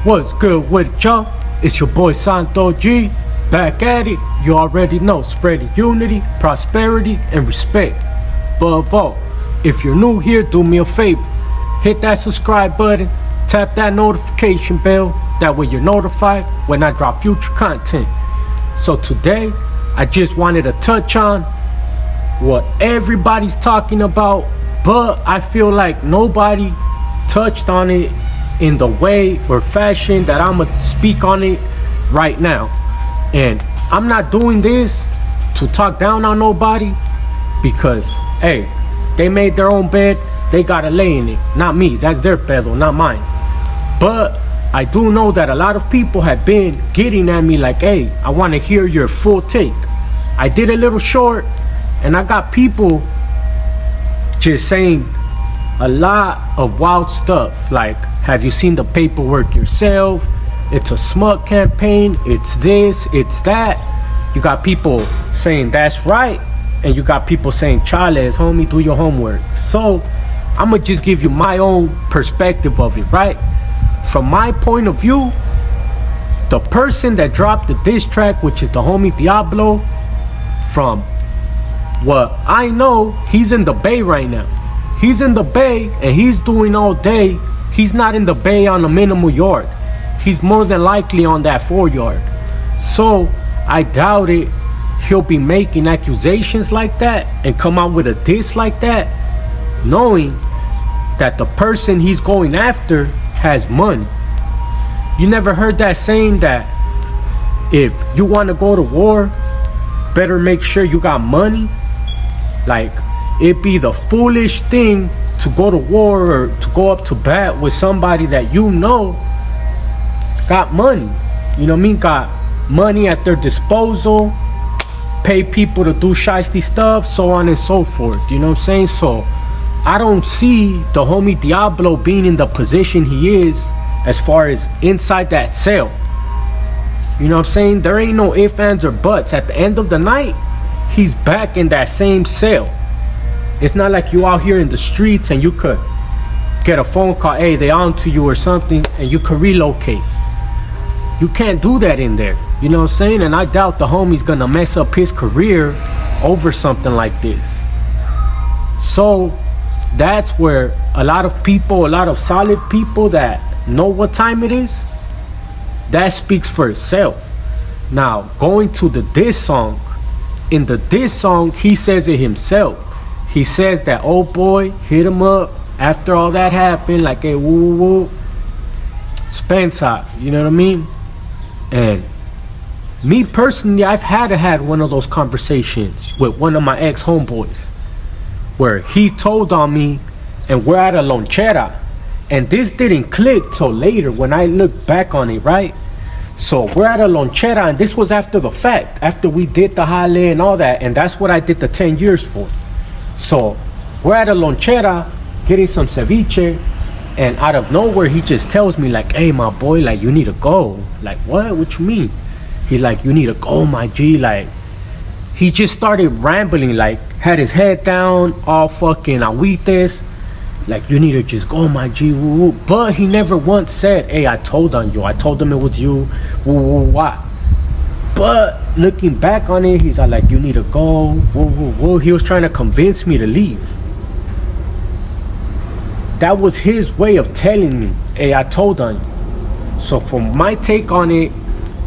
What's good with y'all? It's your boy Santo G, back at it. You already know, spreading unity, prosperity, and respect. Above all, if you're new here, do me a favor. Hit that subscribe button, tap that notification bell. That way you're notified when I drop future content. So today, I just wanted to touch on what everybody's talking about, but I feel like nobody touched on it in the way or fashion that I'm gonna speak on it right now. And I'm not doing this to talk down on nobody, because hey, they made their own bed, they gotta lay in it. Not me, that's their bezel, not mine. But I do know that a lot of people have been getting at me like, hey, I want to hear your full take. I did a little short, and I got people just saying a lot of wild stuff like, have you seen the paperwork yourself? It's a smug campaign, it's this, it's that. You got people saying that's right, and you got people saying, Chales, homie, do your homework. So I'm gonna just give you my own perspective of it, right? From my point of view, the person that dropped the diss track, which is the homie Diablo, from what I know, he's in the Bay right now. He's in the Bay and he's doing all day. He's not in the Bay on a minimal yard. He's more than likely on that 4-yard. So I doubt it he'll be making accusations like that and come out with a diss like that, knowing that the person he's going after has money. You never heard that saying that if you want to go to war, better make sure you got money? Like, it'd be the foolish thing to go to war or to go up to bat with somebody that you know got money. You know what I mean? Got money at their disposal, pay people to do shiesty stuff, so on and so forth. You know what I'm saying? So I don't see the homie Diablo being in the position he is as far as inside that cell. You know what I'm saying? There ain't no ifs, ands, or buts. At the end of the night, he's back in that same cell. It's not like you out here in the streets and you could get a phone call, hey, they on to you or something, and you could relocate. You can't do that in there. You know what I'm saying? And I doubt the homie's gonna mess up his career over something like this. So that's where a lot of people, a lot of solid people that know what time it is, that speaks for itself. Now, going to the diss song, in the diss song, he says it himself. He says that old boy hit him up after all that happened, like, hey, woo, woo, woo, Spencer, you know what I mean? And me personally, I've had one of those conversations with one of my ex-homeboys where he told on me, and we're at a lonchera, and this didn't click till later when I look back on it, right? So we're at a lonchera, and this was after the fact, after we did the jale and all that, and that's what I did the 10 years for. So we're at a lonchera getting some ceviche, and out of nowhere he just tells me like, hey, my boy, like, you need to go. Like, what you mean? He's like, you need to go, my G. Like, he just started rambling, like, had his head down, all fucking aguites, like, you need to just go, my G, woo, woo. But he never once said, hey, I told on you, I told him it was you, woo, woo, what. But looking back on it, he's like, you need to go, woo, woo, woo. He was trying to convince me to leave. That was his way of telling me, hey, I told on you. So from my take on it,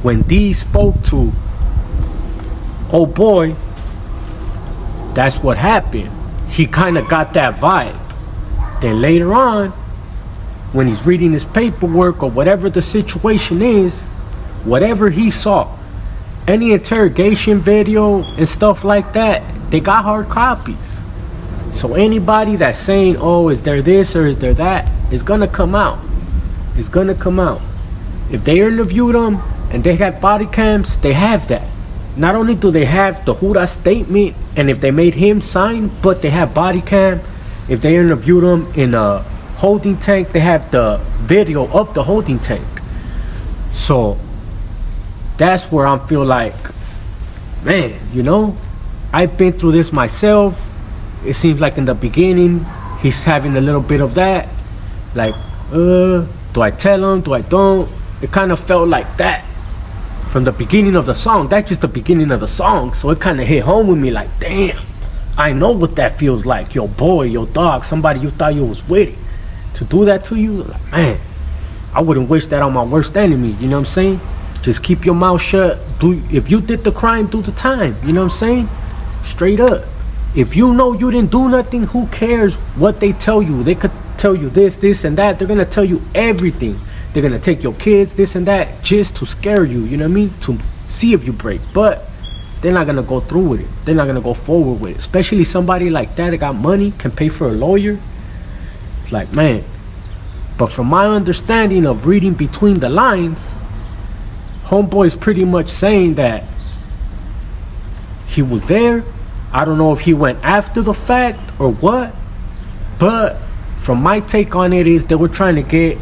when D spoke to oh boy, that's what happened. He kind of got that vibe. Then later on, when he's reading his paperwork or whatever the situation is, whatever he saw, any interrogation video and stuff like that, they got hard copies. So anybody that's saying, oh, is there this or is there that, is gonna come out. It's gonna come out. If they interviewed him and they have body cams, they have that. Not only do they have the Jura statement, and if they made him sign, but they have body cam. If they interviewed him in a holding tank, they have the video of the holding tank. So that's where I feel like, man, you know, I've been through this myself. It seems like in the beginning, he's having a little bit of that. Like, do I tell him? Do I don't? It kind of felt like that from the beginning of the song. That's just the beginning of the song. So it kind of hit home with me like, damn, I know what that feels like. Your boy, your dog, somebody you thought you was with it, to do that to you, like, man, I wouldn't wish that on my worst enemy. You know what I'm saying? Just keep your mouth shut. If you did the crime, do the time. You know what I'm saying? Straight up. If you know you didn't do nothing, who cares what they tell you? They could tell you this, and that. They're going to tell you everything. They're going to take your kids, this and that, just to scare you. You know what I mean? To see if you break. But they're not going to go through with it. They're not going to go forward with it. Especially somebody like that got money, can pay for a lawyer. It's like, man. But from my understanding of reading between the lines, homeboy's pretty much saying that he was there. I don't know if he went after the fact or what, but from my take on it is they were trying to get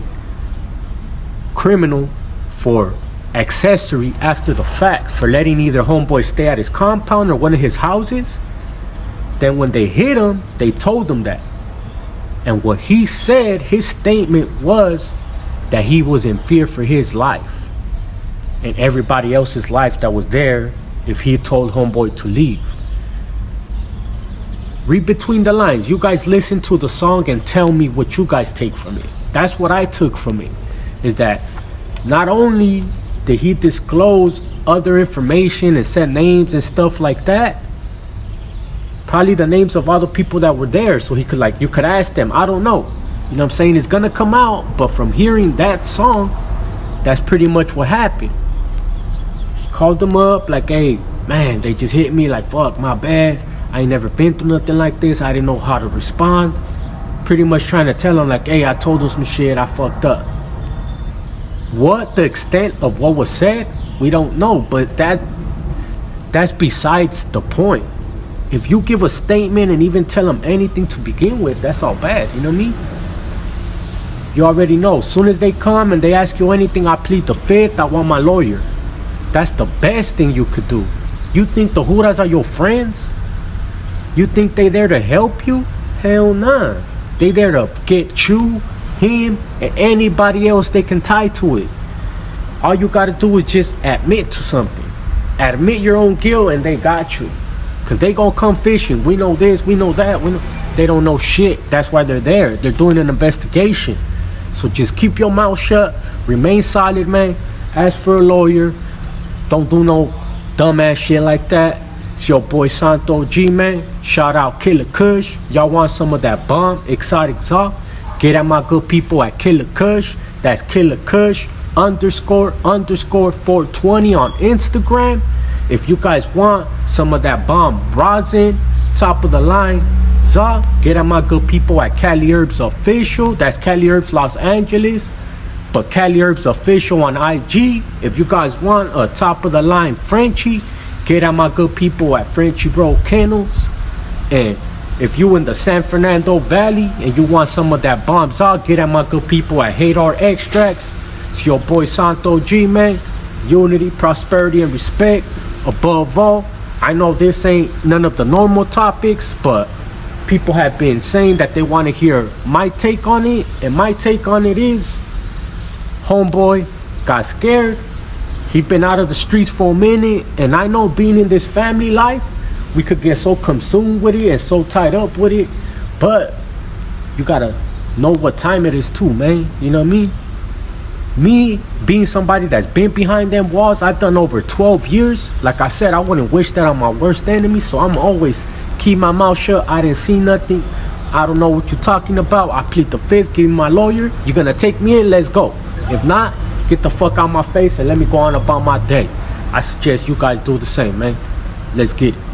Criminal for accessory after the fact, for letting either homeboy stay at his compound or one of his houses. Then when they hit him, they told him that. And what he said, his statement was that he was in fear for his life and everybody else's life that was there if he told homeboy to leave. Read between the lines. You guys listen to the song and tell me what you guys take from it. That's what I took from it, is that not only did he disclose other information and said names and stuff like that, probably the names of all the people that were there, so he could, like, you could ask them. I don't know. You know what I'm saying? It's gonna come out, but from hearing that song, that's pretty much what happened. He called them up like, hey, man, they just hit me, like, fuck, my bad. I ain't never been through nothing like this. I didn't know how to respond. Pretty much trying to tell him like, hey, I told them some shit. I fucked up. What the extent of what was said, we don't know. But that's besides the point. If you give a statement and even tell them anything to begin with, that's all bad. You know what I mean? You already know. As soon as they come and they ask you anything, I plead the fifth. I want my lawyer. That's the best thing you could do. You think the Juras are your friends? You think they there to help you? Hell nah. They there to get you, him, and anybody else they can tie to it. All you gotta do is just admit to something. Admit your own guilt and they got you. Cause they gonna come fishing. We know this, we know that. They don't know shit. That's why they're there. They're doing an investigation. So just keep your mouth shut. Remain solid, man. Ask for a lawyer. Don't do no dumbass shit like that. It's your boy Santo G, man. Shout out Killer Kush. Y'all want some of that bomb, exotic Zaw? Get at my good people at Killer Kush. That's Killer Kush __420 on Instagram. If you guys want some of that bomb rosin, top of the line Zaw, get at my good people at Cali Herbs Official. That's Cali Herbs Los Angeles, but Cali Herbs Official on IG. If you guys want a top of the line Frenchie, get at my good people at Frenchy Bro Kennels. And if you in the San Fernando Valley and you want some of that bombs out, get at my good people at Hadar Extracts. It's your boy Santo G, man. Unity, prosperity, and respect above all. I know this ain't none of the normal topics, but people have been saying that they want to hear my take on it. And my take on it is, homeboy got scared. He been out of the streets for a minute, and I know being in this family life, we could get so consumed with it and so tied up with it, but you gotta know what time it is too, man. You know what I mean? Me being somebody that's been behind them walls, I've done over 12 years. Like I said, I wouldn't wish that on my worst enemy, so I'm always keep my mouth shut. I didn't see nothing. I don't know what you're talking about. I plead the fifth, give me my lawyer. You're gonna take me in, let's go. If not, get the fuck out my face and let me go on about my day. I suggest you guys do the same, man. Let's get it.